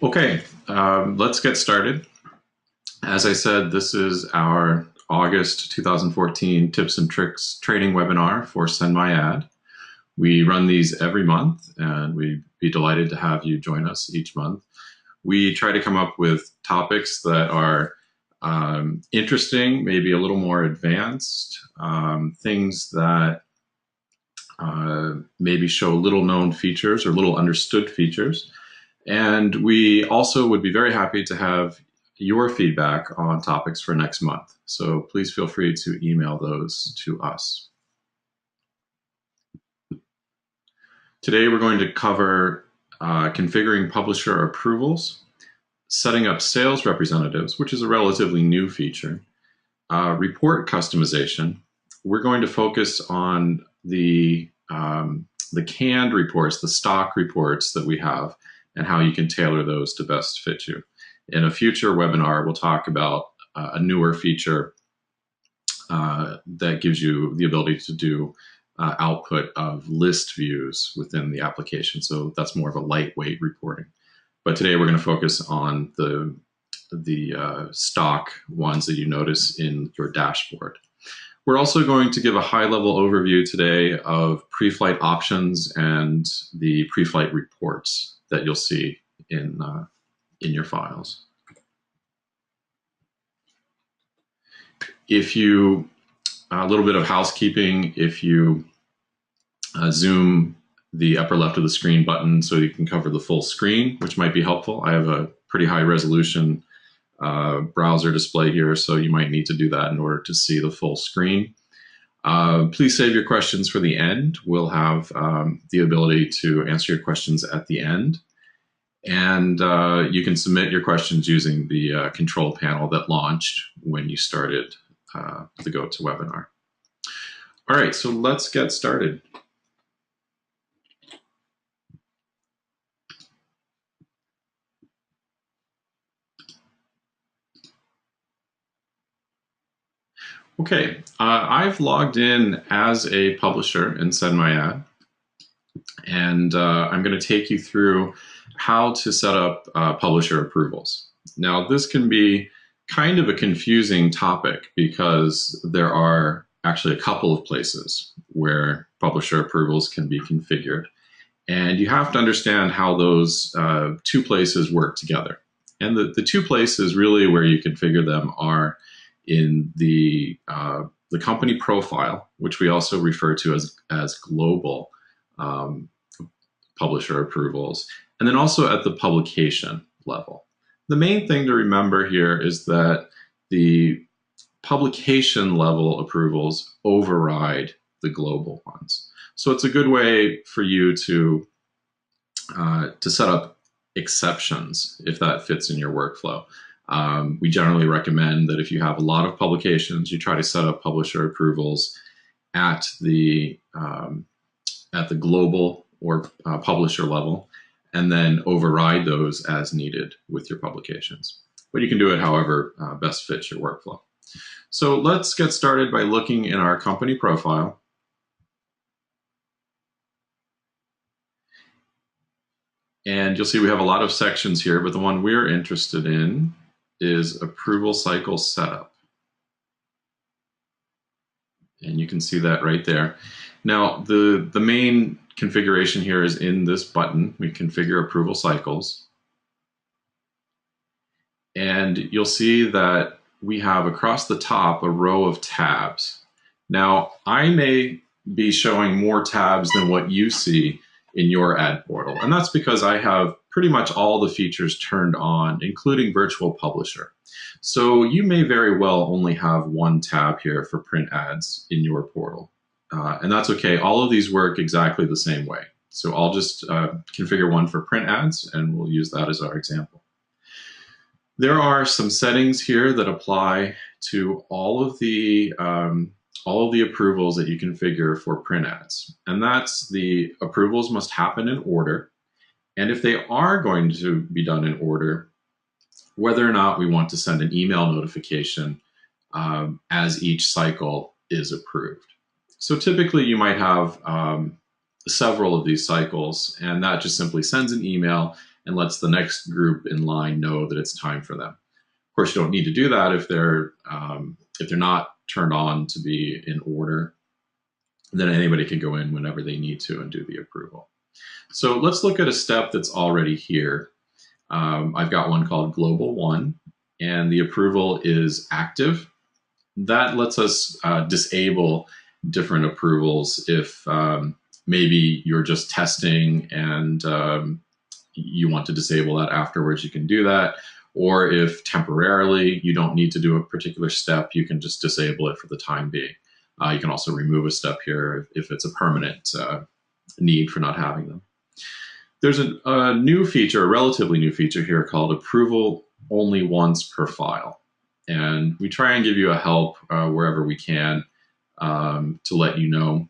Okay, let's get started. As I said, this is our August 2014 Tips and Tricks training webinar for SendMyAd. We run these every month, and we'd be delighted to have you join us each month. We try to come up with topics that are interesting, maybe a little more advanced, things that maybe show little known features or little understood features. And we also would be very happy to have your feedback on topics for next month. So please feel free to email those to us. Today we're going to cover configuring publisher approvals, setting up sales representatives, which is a relatively new feature, report customization. We're going to focus on the canned reports, the stock reports that we have, and how you can tailor those to best fit you. In a future webinar, we'll talk about a newer feature that gives you the ability to do output of list views within the application. So that's more of a lightweight reporting. But today we're going to focus on the stock ones that you notice in your dashboard. We're also going to give a high-level overview today of pre-flight options and the pre-flight reports that you'll see in your files. A little bit of housekeeping, if you zoom the upper left of the screen button so you can cover the full screen, which might be helpful. I have a pretty high resolution browser display here, so you might need to do that in order to see the full screen. Please save your questions for the end. We'll have the ability to answer your questions at the end. And you can submit your questions using the control panel that launched when you started the GoToWebinar. All right, so let's get started. Okay, I've logged in as a publisher in SendMyAd, and I'm going to take you through how to set up publisher approvals. Now, this can be kind of a confusing topic because there are actually a couple of places where publisher approvals can be configured, and you have to understand how those two places work together. And the two places really where you configure them are in the company profile, which we also refer to as global publisher approvals, and then also at the publication level. The main thing to remember here is that the publication level approvals override the global ones. So it's a good way for you to set up exceptions if that fits in your workflow. We generally recommend that if you have a lot of publications, you try to set up publisher approvals at the global or publisher level, and then override those as needed with your publications. But you can do it however best fits your workflow. So let's get started by looking in our company profile. And you'll see we have a lot of sections here, but the one we're interested in is approval cycle setup. And you can see that right there. Now, the main configuration here is in this button. We configure approval cycles. And you'll see that we have across the top a row of tabs. Now, I may be showing more tabs than what you see in your ad portal. And that's because I have pretty much all the features turned on, including Virtual Publisher. So you may very well only have one tab here for print ads in your portal. And that's okay. All of these work exactly the same way. So I'll just configure one for print ads, and we'll use that as our example. There are some settings here that apply to all of the approvals that you configure for print ads. And that's the approvals must happen in order. And if they are going to be done in order, whether or not we want to send an email notification as each cycle is approved. So typically you might have several of these cycles, and that just simply sends an email and lets the next group in line know that it's time for them. Of course, you don't need to do that if they're not turned on to be in order. Then anybody can go in whenever they need to and do the approval. So let's look at a step that's already here. I've got one called Global 1, and the approval is active. That lets us disable different approvals if maybe you're just testing and you want to disable that afterwards, you can do that. Or if temporarily you don't need to do a particular step, you can just disable it for the time being. You can also remove a step here if it's a permanent need for not having them. There's a new feature, a relatively new feature here called approval only once per file. And we try and give you a help wherever we can to let you know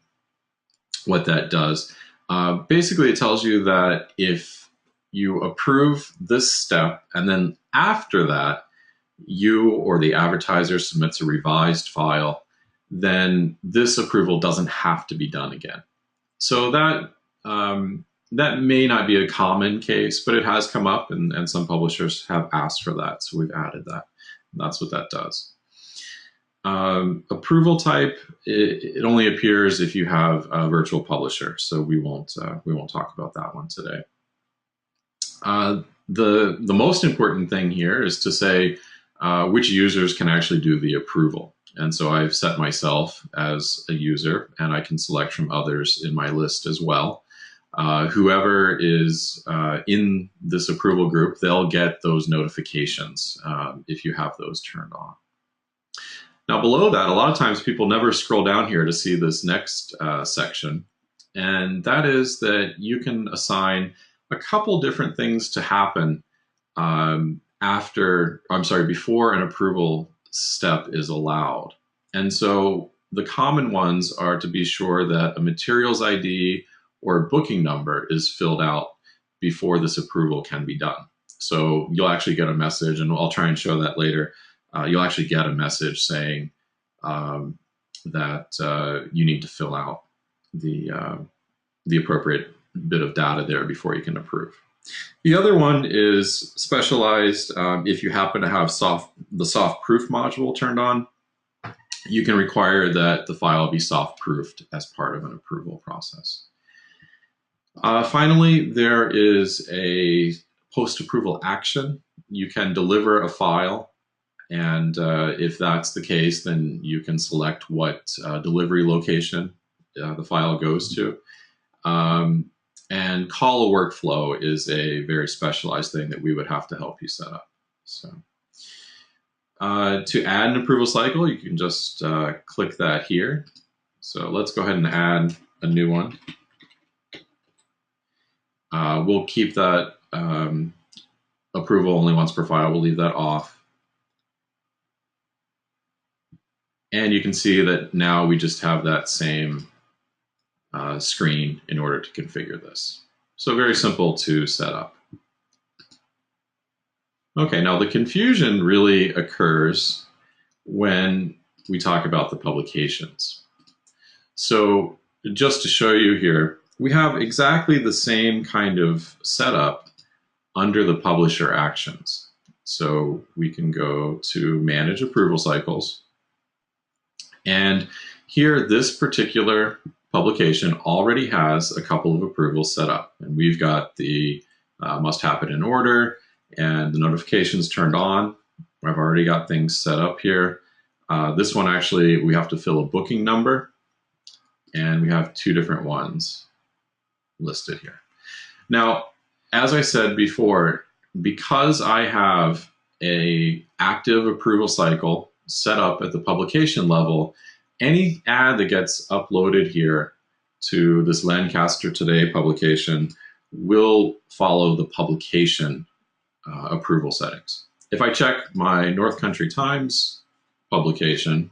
what that does. Basically, it tells you that if you approve this step and then after that, you or the advertiser submits a revised file, then this approval doesn't have to be done again. So that may not be a common case, but it has come up, and some publishers have asked for that, so we've added that. And that's what that does. Approval type, it only appears if you have a virtual publisher, so we won't talk about that one today. The most important thing here is to say which users can actually do the approval. And so I've set myself as a user, and I can select from others in my list as well. Whoever is in this approval group, they'll get those notifications if you have those turned on. Now below that, a lot of times people never scroll down here to see this next section, and that is that you can assign a couple different things to happen before an approval step is allowed. And so the common ones are to be sure that a materials ID or a booking number is filled out before this approval can be done. So you'll actually get a message, and I'll try and show that later. You'll actually get a message saying that you need to fill out the appropriate bit of data there before you can approve. The other one is specialized. If you happen to have the soft proof module turned on, you can require that the file be soft proofed as part of an approval process. Finally, there is a post-approval action. You can deliver a file, and if that's the case, then you can select what delivery location the file goes to. And call a workflow is a very specialized thing that we would have to help you set up. So to add an approval cycle, you can just click that here. So let's go ahead and add a new one. We'll keep that approval only once per file. We'll leave that off. And you can see that now we just have that same screen in order to configure this. So very simple to set up. Okay, now the confusion really occurs when we talk about the publications. So just to show you here, we have exactly the same kind of setup under the publisher actions. So we can go to manage approval cycles. And here, this particular publication already has a couple of approvals set up. And we've got the must happen in order and the notifications turned on. I've already got things set up here. This one actually, we have to fill a booking number, and we have two different ones listed here. Now, as I said before, because I have an active approval cycle set up at the publication level, any ad that gets uploaded here to this Lancaster Today publication will follow the publication approval settings. If I check my North Country Times publication,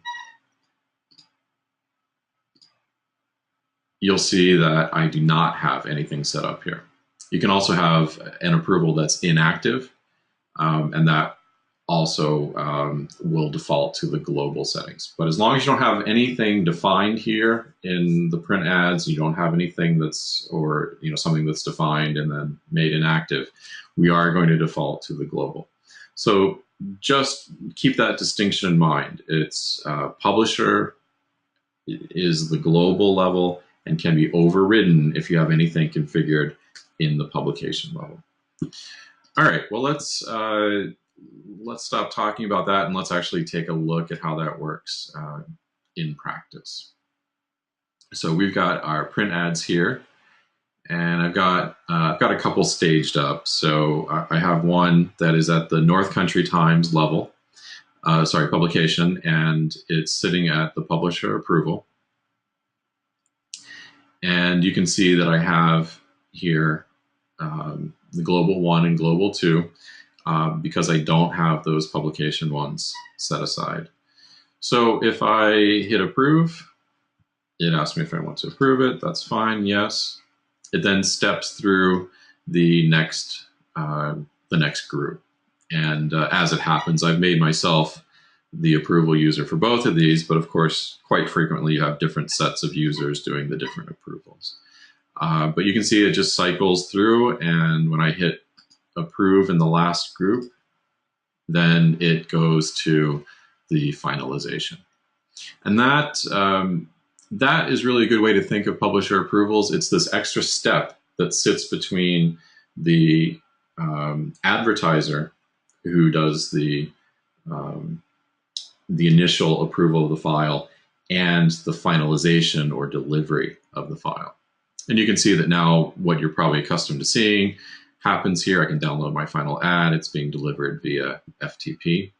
you'll see that I do not have anything set up here. You can also have an approval that's inactive, and that also will default to the global settings. But as long as you don't have anything defined here in the print ads, you don't have anything that's, or something that's defined and then made inactive, we are going to default to the global. So just keep that distinction in mind. It's publisher is the global level and can be overridden if you have anything configured in the publication level. All right, well, let's stop talking about that and let's actually take a look at how that works in practice. So we've got our print ads here, and I've got a couple staged up. So I have one that is at the North Country Times level, publication, and it's sitting at the publisher approval. And you can see that I have here the global 1 and global 2 because I don't have those publication ones set aside. So if I hit approve, it asks me if I want to approve it. That's fine, yes. It then steps through the next group. And as it happens, I've made myself the approval user for both of these, but of course, quite frequently you have different sets of users doing the different approvals. But you can see it just cycles through, and when I hit approve in the last group, then it goes to the finalization. And that is really a good way to think of publisher approvals. It's this extra step that sits between the advertiser who does the initial approval of the file and the finalization or delivery of the file. And you can see that now what you're probably accustomed to seeing happens here. I can download my final ad. It's being delivered via FTP.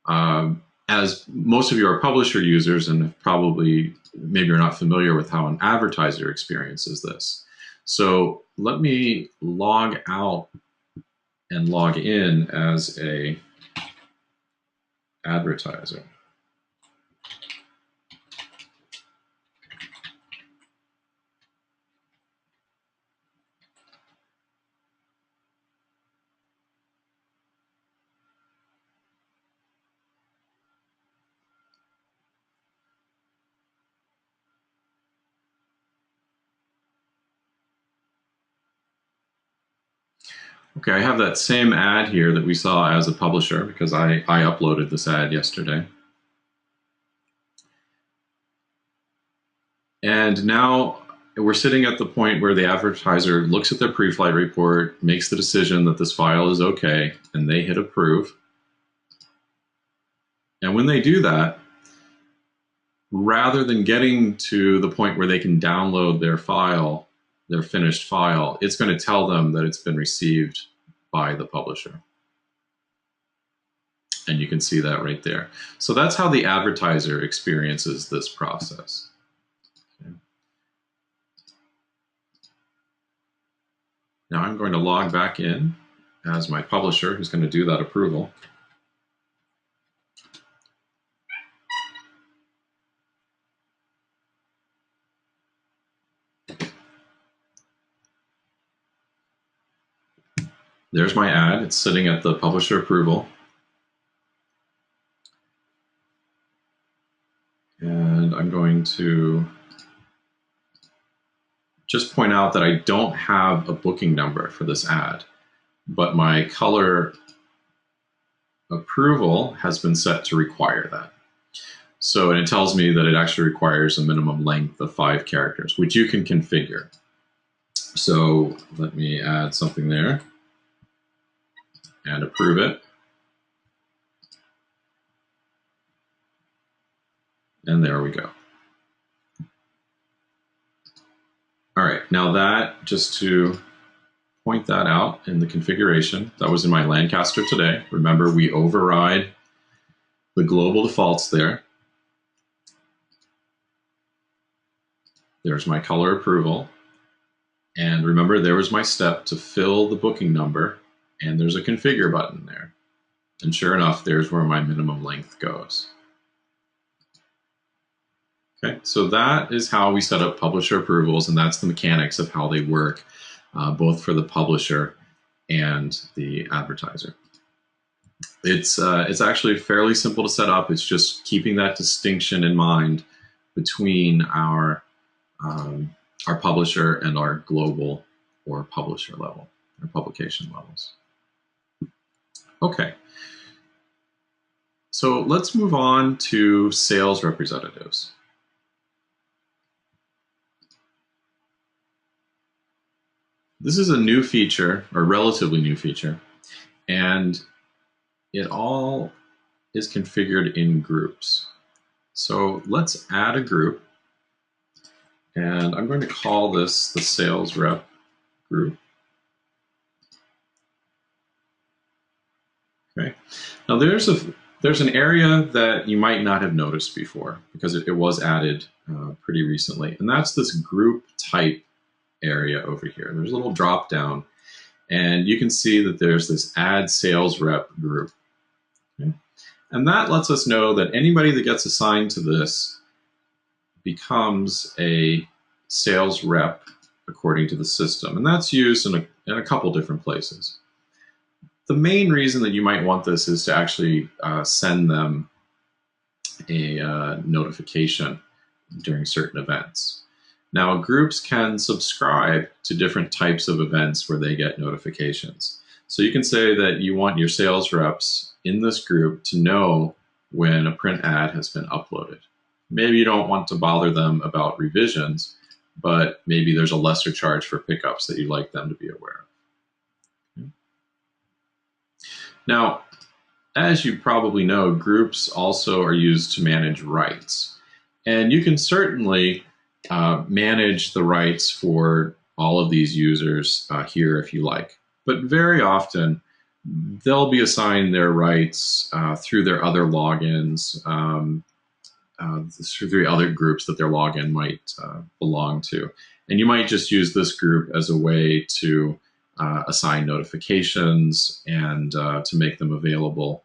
As most of you are publisher users and probably maybe you're not familiar with how an advertiser experiences this. So let me log out and log in as a advertiser. Okay, I have that same ad here that we saw as a publisher because I uploaded this ad yesterday. And now we're sitting at the point where the advertiser looks at their pre-flight report, makes the decision that this file is okay, and they hit approve. And when they do that, rather than getting to the point where they can download their file, their finished file, it's going to tell them that it's been received by the publisher. And you can see that right there. So that's how the advertiser experiences this process. Okay. Now I'm going to log back in as my publisher who's going to do that approval. There's my ad. It's sitting at the publisher approval. And I'm going to just point out that I don't have a booking number for this ad, but my color approval has been set to require that. So, and it tells me that it actually requires a minimum length of 5 characters, which you can configure. So let me add something there and approve it. And there we go. All right, now that, just to point that out in the configuration, that was in my Lancaster today. Remember, we override the global defaults there. There's my color approval. And remember, there was my step to fill the booking number, and there's a configure button there. And sure enough, there's where my minimum length goes. Okay, so that is how we set up publisher approvals, and that's the mechanics of how they work, both for the publisher and the advertiser. It's actually fairly simple to set up. It's just keeping that distinction in mind between our publisher and our global or publisher level, or publication levels. Okay. So let's move on to sales representatives. This is a new feature, or relatively new feature, and it all is configured in groups. So let's add a group, and I'm going to call this the sales rep group. Okay. Now there's an area that you might not have noticed before because it was added pretty recently, and that's this group type area over here. There's a little drop down, and you can see that there's this add sales rep group. Okay. And that lets us know that anybody that gets assigned to this becomes a sales rep according to the system, and that's used in a couple different places. The main reason that you might want this is to actually send them a notification during certain events. Now, groups can subscribe to different types of events where they get notifications. So you can say that you want your sales reps in this group to know when a print ad has been uploaded. Maybe you don't want to bother them about revisions, but maybe there's a lesser charge for pickups that you'd like them to be aware of. Okay. Now, as you probably know, groups also are used to manage rights. And you can certainly manage the rights for all of these users here if you like. But very often, they'll be assigned their rights through their other logins, through the other groups that their login might belong to. And you might just use this group as a way to assign notifications and to make them available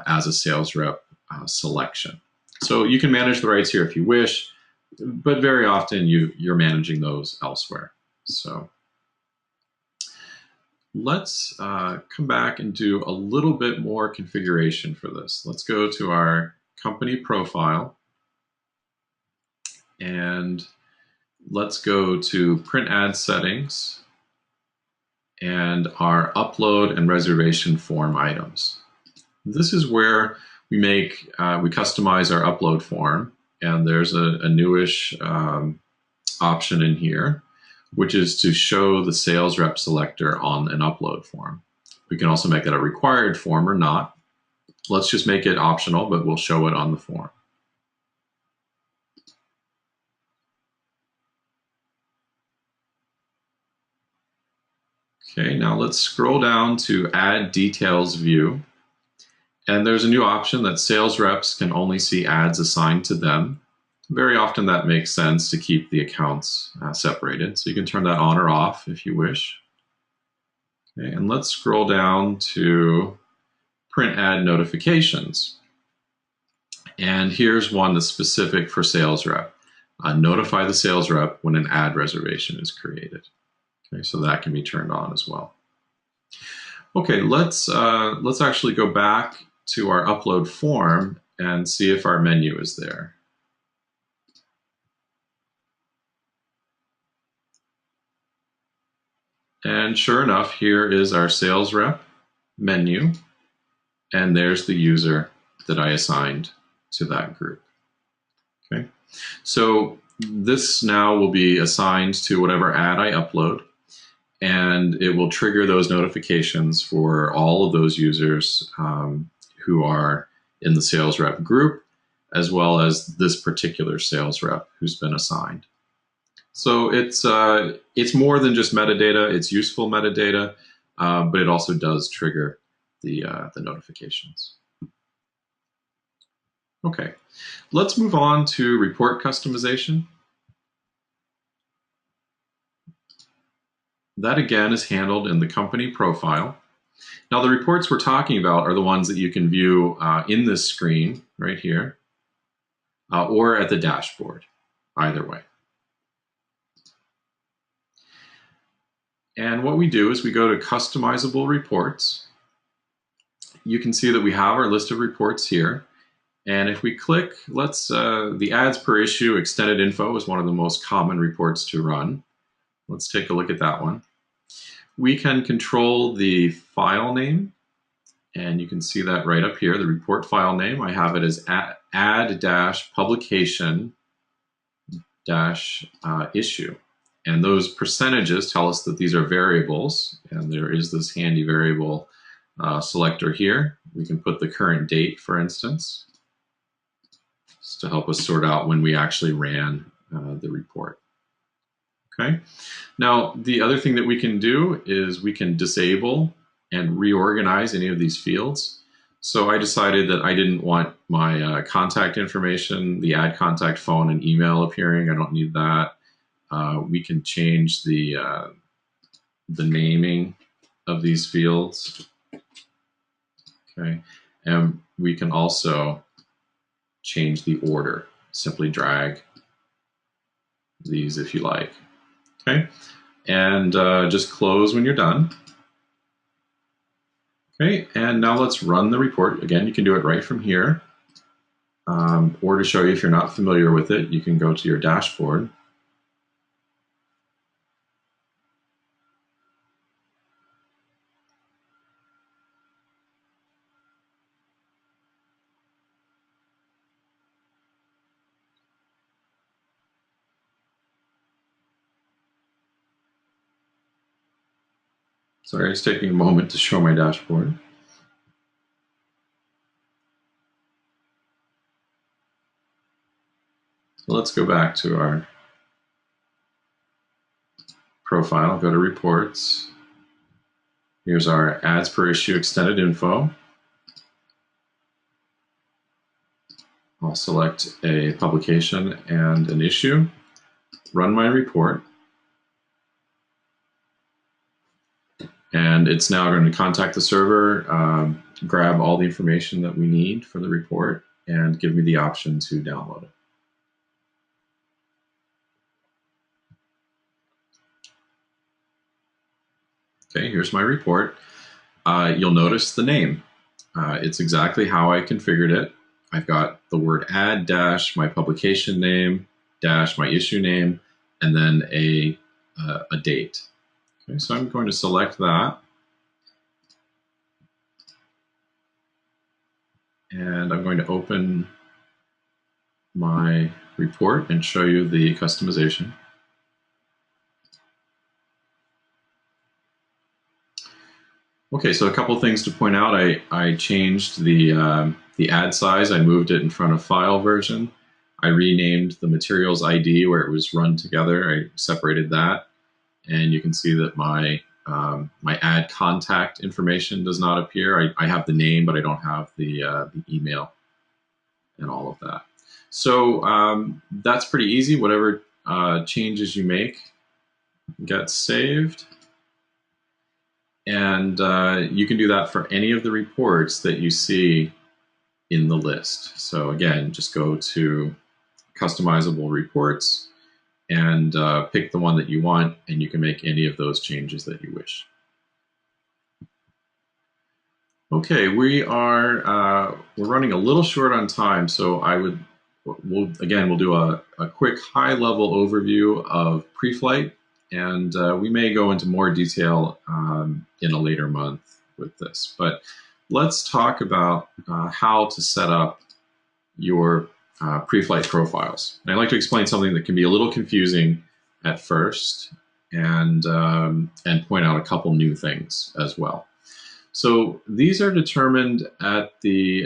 as a sales rep selection. So you can manage the rights here if you wish, but very often you're managing those elsewhere. So let's come back and do a little bit more configuration for this. Let's go to our company profile, and let's go to print ad settings and our upload and reservation form items. This is where we customize our upload form, and there's a newish option in here, which is to show the sales rep selector on an upload form. We can also make that a required form or not. Let's just make it optional, but we'll show it on the form. Okay, now let's scroll down to Add Details View. And there's a new option that sales reps can only see ads assigned to them. Very often that makes sense to keep the accounts separated. So you can turn that on or off if you wish. Okay, and let's scroll down to print ad notifications. And here's one that's specific for sales rep. Notify the sales rep when an ad reservation is created. Okay, so that can be turned on as well. Okay, let's actually go back to our upload form and see if our menu is there. And sure enough, here is our sales rep menu, and there's the user that I assigned to that group. Okay, so this now will be assigned to whatever ad I upload, and it will trigger those notifications for all of those users who are in the sales rep group, as well as this particular sales rep who's been assigned. So it's more than just metadata. It's useful metadata, but it also does trigger the notifications. Okay, let's move on to report customization. That again is handled in the company profile. Now the reports we're talking about are the ones that you can view in this screen right here, or at the dashboard, either way. And what we do is we go to customizable reports, you can see that we have our list of reports here. And if we click, the ads per issue extended info is one of the most common reports to run. Let's take a look at that one. We can control the file name, and you can see that right up here, the report file name. I have it as ad-publication-issue. And those percentages tell us that these are variables, and there is this handy variable selector here. We can put the current date, for instance, just to help us sort out when we actually ran the report. Okay. Now, the other thing that we can do is we can disable and reorganize any of these fields. So I decided that I didn't want my contact information, the ad contact phone and email appearing. I don't need that. We can change the naming of these fields. Okay, and we can also change the order. Simply drag these if you like. Okay, and just close when you're done. Okay, and now let's run the report. Again, you can do it right from here. Or to show you if you're not familiar with it, you can go to your dashboard. Sorry, it's taking a moment to show my dashboard. So let's go back to our profile, go to reports. Here's our ads per issue extended info. I'll select a publication and an issue, run my report. And it's now going to contact the server, grab all the information that we need for the report, and give me the option to download it. Okay, here's my report. You'll notice the name. It's exactly how I configured it. I've got the word ad dash my publication name dash my issue name, and then a date. Okay, so I'm going to select that. And I'm going to open my report and show you the customization. Okay, so a couple things to point out. I changed the ad size. I moved it in front of file version. I renamed the materials ID where it was run together. I separated that. And you can see that my ad contact information does not appear. I have the name, but I don't have the email and all of that. So that's pretty easy. Whatever changes you make get saved. And you can do that for any of the reports that you see in the list. So again, just go to customizable reports and pick the one that you want, and you can make any of those changes that you wish. Okay, we're running a little short on time, so we'll do a quick high-level overview of Preflight, and we may go into more detail in a later month with this. But let's talk about how to set up your Preflight profiles. And I'd like to explain something that can be a little confusing at first, and point out a couple new things as well. So these are determined at the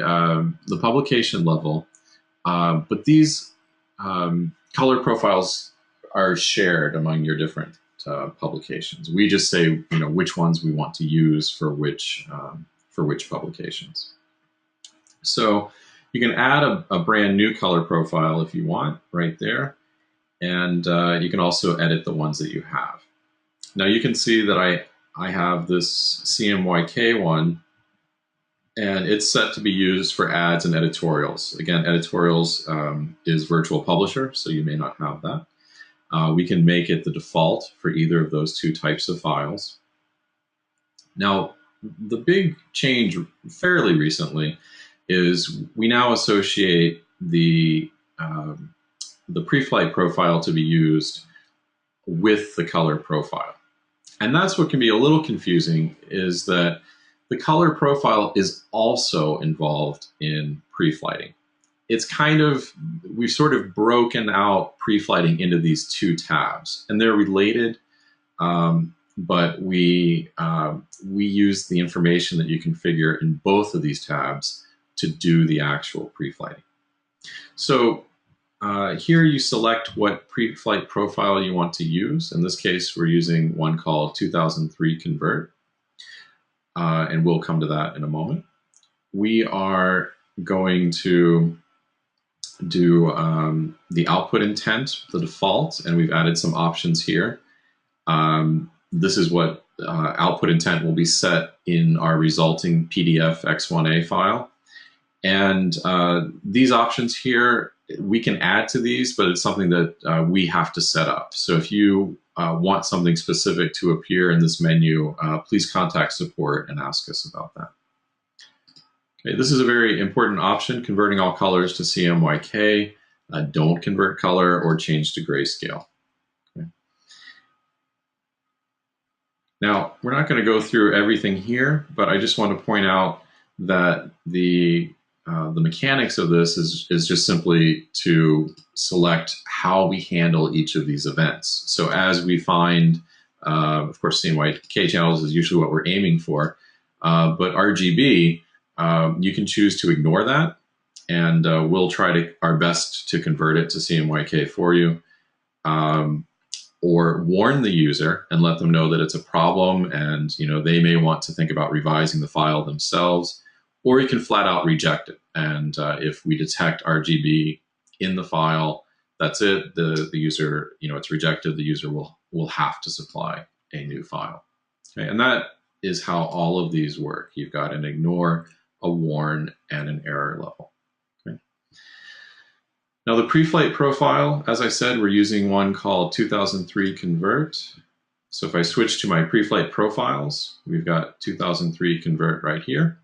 publication level, but these color profiles are shared among your different publications. We just say, which ones we want to use for which publications. So you can add a brand new color profile if you want, right there. And you can also edit the ones that you have. Now you can see that I have this CMYK one, and it's set to be used for ads and editorials. Again, editorials is virtual publisher, so you may not have that. We can make it the default for either of those two types of files. Now, the big change fairly recently is we now associate the Preflight profile to be used with the color profile. And that's what can be a little confusing, is that the color profile is also involved in pre-flighting. It's kind of, we've sort of broken out pre-flighting into these two tabs, and they're related, but we use the information that you configure in both of these tabs to do the actual pre-flighting. So here you select what pre-flight profile you want to use. In this case, we're using one called 2003 Convert, and we'll come to that in a moment. We are going to do the output intent, the default, and we've added some options here. This is what output intent will be set in our resulting PDF X1A file. And these options here, we can add to these, but it's something that we have to set up. So if you want something specific to appear in this menu, please contact support and ask us about that. Okay, this is a very important option, converting all colors to CMYK. Don't convert color or change to grayscale. Okay. Now, we're not going to go through everything here, but I just want to point out that the mechanics of this is just simply to select how we handle each of these events. So as we find, of course, CMYK channels is usually what we're aiming for, but RGB, you can choose to ignore that, and we'll try our best to convert it to CMYK for you, or warn the user and let them know that it's a problem, and they may want to think about revising the file themselves, or you can flat out reject it. And if we detect RGB in the file, that's it. The user, it's rejected. The user will have to supply a new file. Okay, and that is how all of these work. You've got an ignore, a warn, and an error level. Okay. Now the Preflight profile, as I said, we're using one called 2003 Convert. So if I switch to my Preflight profiles, we've got 2003 Convert right here.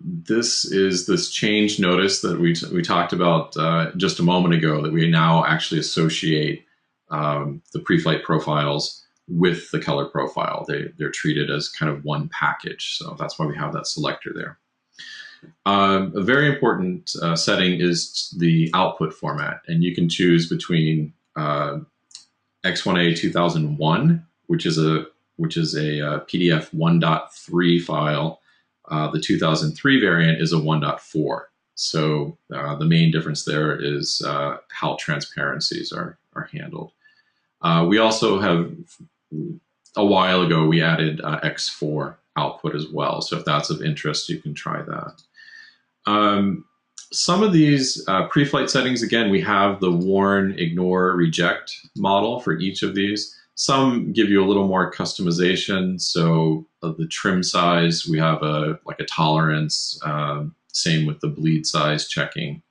This is this change notice that we talked about just a moment ago, that we now actually associate the Preflight profiles with the color profile. They're treated as kind of one package, so that's why we have that selector there. A very important setting is the output format, and you can choose between X1A 2001, which is a PDF 1.3 file. The 2003 variant is a 1.4. So the main difference there is how transparencies are handled. We also have, a while ago, we added X4 output as well. So if that's of interest, you can try that. Some of these pre-flight settings, again, we have the warn, ignore, reject model for each of these. Some give you a little more customization. So the trim size, we have like a tolerance, same with the bleed size checking,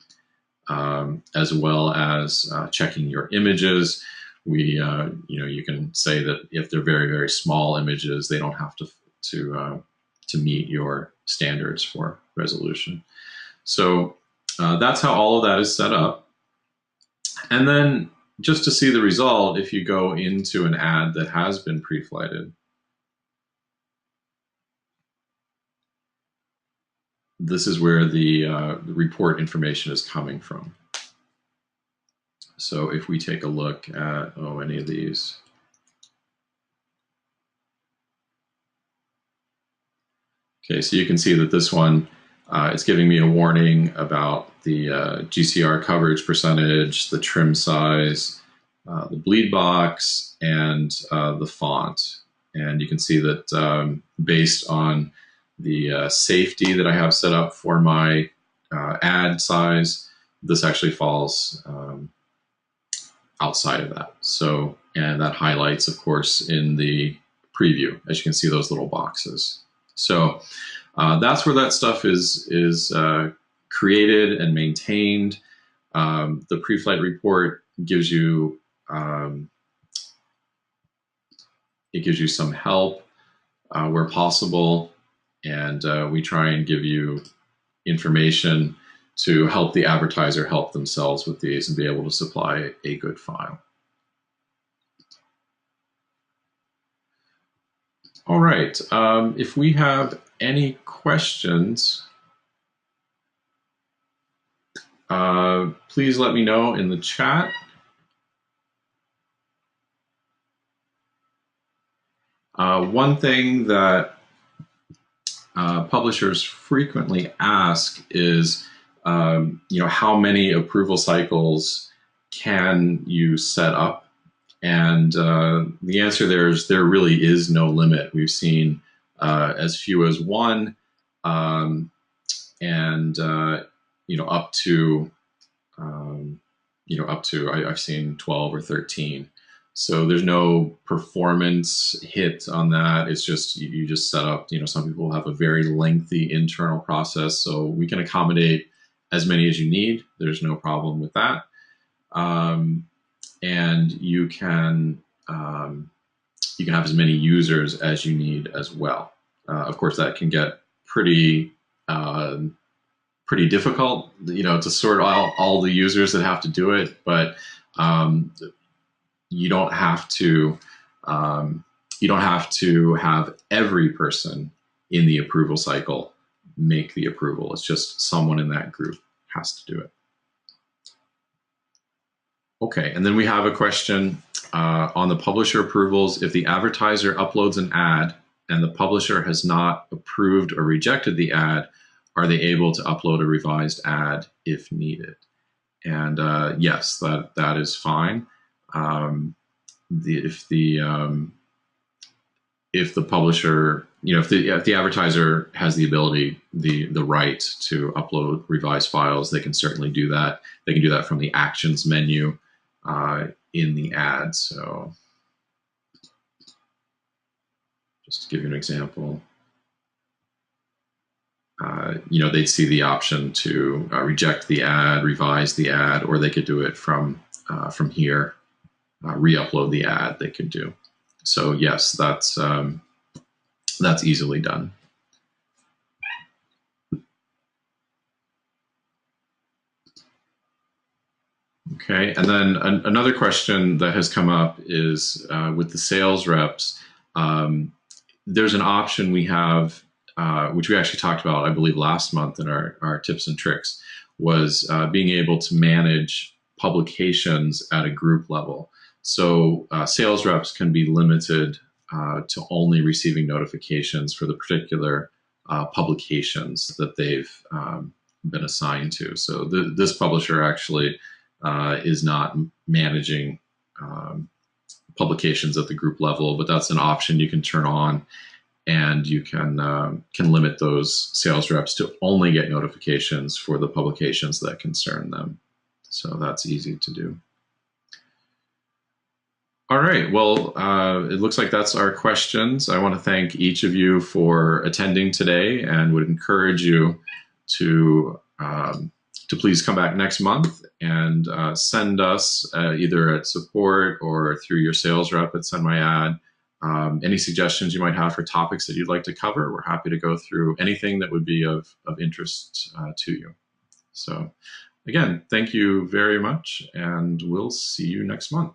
as well as checking your images. You can say that if they're very, very small images, they don't have to meet your standards for resolution. So that's how all of that is set up. And then just to see the result, if you go into an ad that has been pre-flighted, this is where the report information is coming from. So if we take a look at, any of these. Okay, so you can see that this one, it's giving me a warning about the GCR coverage percentage, the trim size, the bleed box, and the font. And you can see that based on the safety that I have set up for my ad size, this actually falls outside of that. So, and that highlights, of course, in the preview, as you can see those little boxes. So that's where that stuff is created and maintained. The Preflight report gives you some help where possible, and we try and give you information to help the advertiser help themselves with these and be able to supply a good file. All right, if we have any questions, please let me know in the chat. One thing that publishers frequently ask is, how many approval cycles can you set up? And the answer there is there really is no limit. We've seen as few as one, and up to I've seen 12 or 13. So there's no performance hit on that. It's just you just set up. Some people have a very lengthy internal process, so we can accommodate as many as you need. There's no problem with that. And you can have as many users as you need as well. Of course, that can get pretty difficult, to sort all the users that have to do it. But you don't have to have every person in the approval cycle make the approval. It's just someone in that group has to do it. Okay, and then we have a question on the publisher approvals. If the advertiser uploads an ad and the publisher has not approved or rejected the ad, are they able to upload a revised ad if needed? And yes, that is fine. If the publisher, if the advertiser has the ability, the right to upload revised files, they can certainly do that. They can do that from the actions menu in the ad. So just to give you an example, they'd see the option to reject the ad, revise the ad, or they could do it from here, re-upload the ad. They could do. So yes, that's easily done. Okay, and then another question that has come up is with the sales reps, there's an option we have, which we actually talked about, I believe, last month in our tips and tricks, was being able to manage publications at a group level. So sales reps can be limited to only receiving notifications for the particular publications that they've been assigned to. So this publisher actually is not managing publications at the group level, but that's an option you can turn on, and you can limit those sales reps to only get notifications for the publications that concern them. So that's easy to do. All right, well, it looks like that's our questions. I want to thank each of you for attending today, and would encourage you to please come back next month and send us either at support or through your sales rep at SendMyAd any suggestions you might have for topics that you'd like to cover. We're happy to go through anything that would be of interest to you. So again, thank you very much, and we'll see you next month.